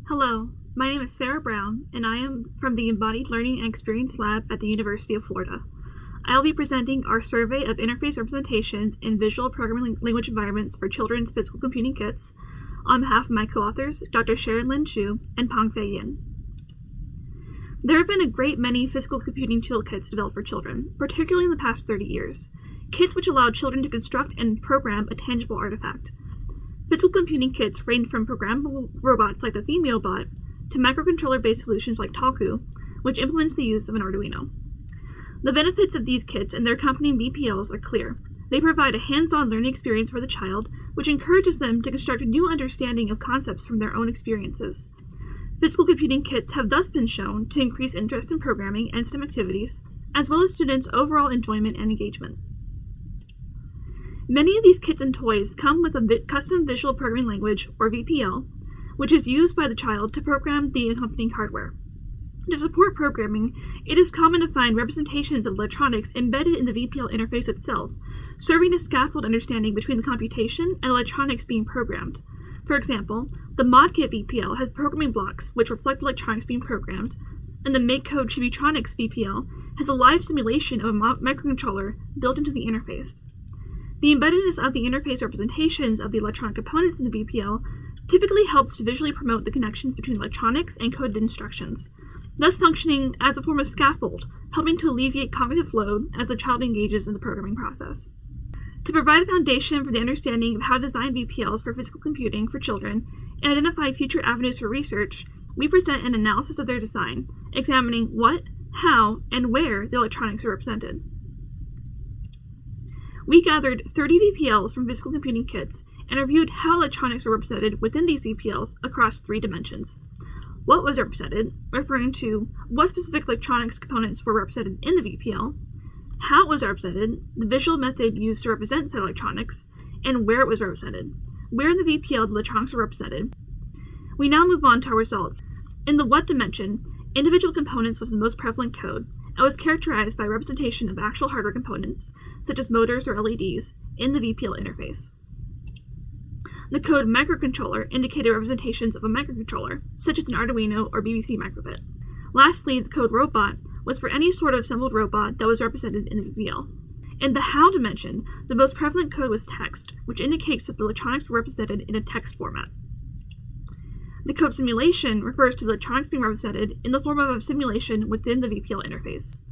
Hello, my name is Sarah Brown, and I am from the Embodied Learning and Experience Lab at the University of Florida. I will be presenting our survey of interface representations in visual programming language environments for children's physical computing kits on behalf of my co-authors, Dr. Sharon Lynn and Pengfei. There have been a great many physical computing toolkits developed for children, particularly in the past 30 years, kits which allow children to construct and program a tangible artifact. Physical computing kits range from programmable robots like the ThemeoBot to microcontroller-based solutions like Talku, which implements the use of an Arduino. The benefits of these kits and their accompanying VPLs are clear. They provide a hands-on learning experience for the child, which encourages them to construct a new understanding of concepts from their own experiences. Physical computing kits have thus been shown to increase interest in programming and STEM activities, as well as students' overall enjoyment and engagement. Many of these kits and toys come with a custom visual programming language, or VPL, which is used by the child to program the accompanying hardware. To support programming, it is common to find representations of electronics embedded in the VPL interface itself, serving as scaffold understanding between the computation and electronics being programmed. For example, the ModKit VPL has programming blocks which reflect electronics being programmed, and the MakeCode Chibitronics VPL has a live simulation of a microcontroller built into the interface. The embeddedness of the interface representations of the electronic components in the VPL typically helps to visually promote the connections between electronics and coded instructions, thus functioning as a form of scaffold, helping to alleviate cognitive load as the child engages in the programming process. To provide a foundation for the understanding of how to design VPLs for physical computing for children and identify future avenues for research, we present an analysis of their design, examining what, how, and where the electronics are represented. We gathered 30 VPLs from physical computing kits and reviewed how electronics were represented within these VPLs across 3 dimensions. What was represented, referring to what specific electronics components were represented in the VPL, how it was represented, the visual method used to represent said electronics, and where it was represented, where in the VPL the electronics were represented. We now move on to our results. In the what dimension, individual components was the most prevalent code, and was characterized by representation of actual hardware components, such as motors or LEDs, in the VPL interface. The code microcontroller indicated representations of a microcontroller, such as an Arduino or BBC microbit. Lastly, the code robot was for any sort of assembled robot that was represented in the VPL. In the how dimension, the most prevalent code was text, which indicates that the electronics were represented in a text format. The code simulation refers to the electronics being represented in the form of a simulation within the VPL interface.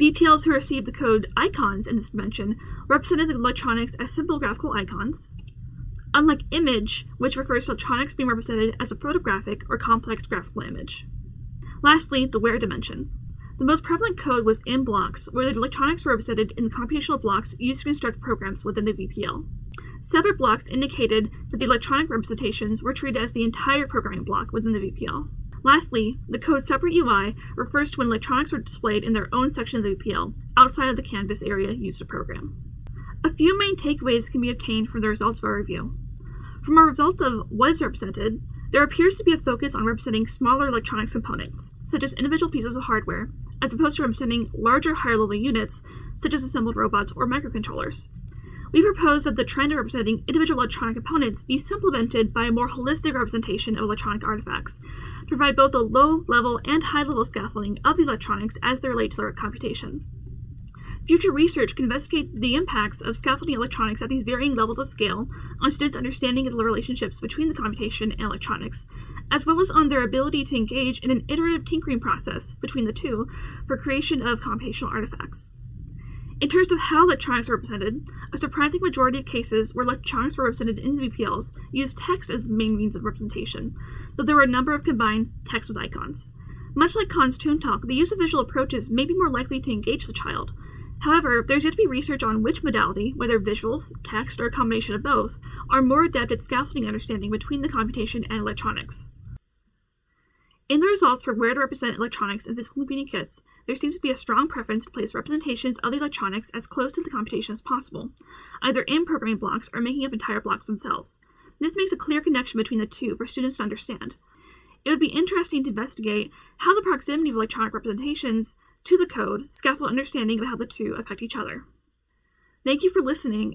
VPLs who received the code icons in this dimension represented the electronics as simple graphical icons, unlike image, which refers to electronics being represented as a photographic or complex graphical image. Lastly, the where dimension. The most prevalent code was in blocks, where the electronics were represented in the computational blocks used to construct programs within the VPL. Separate blocks indicated that the electronic representations were treated as the entire programming block within the VPL. Lastly, the code separate UI refers to when electronics were displayed in their own section of the VPL, outside of the canvas area used to program. A few main takeaways can be obtained from the results of our review. From our results of what is represented, there appears to be a focus on representing smaller electronics components, such as individual pieces of hardware, as opposed to representing larger, higher-level units, such as assembled robots or microcontrollers. We propose that the trend of representing individual electronic components be supplemented by a more holistic representation of electronic artifacts, to provide both a low-level and high-level scaffolding of the electronics as they relate to their computation. Future research can investigate the impacts of scaffolding electronics at these varying levels of scale on students' understanding of the relationships between the computation and electronics, as well as on their ability to engage in an iterative tinkering process between the two for creation of computational artifacts. In terms of how electronics are represented, a surprising majority of cases where electronics were represented in VPLs used text as the main means of representation, though there were a number of combined text with icons. Much like Kahn's Toon Talk, the use of visual approaches may be more likely to engage the child. However, there's yet to be research on which modality, whether visuals, text, or a combination of both, are more adept at scaffolding understanding between the computation and electronics. In the results for where to represent electronics in physical computing kits, there seems to be a strong preference to place representations of the electronics as close to the computation as possible, either in programming blocks or making up entire blocks themselves. This makes a clear connection between the two for students to understand. It would be interesting to investigate how the proximity of electronic representations to the code scaffold understanding of how the two affect each other. Thank you for listening.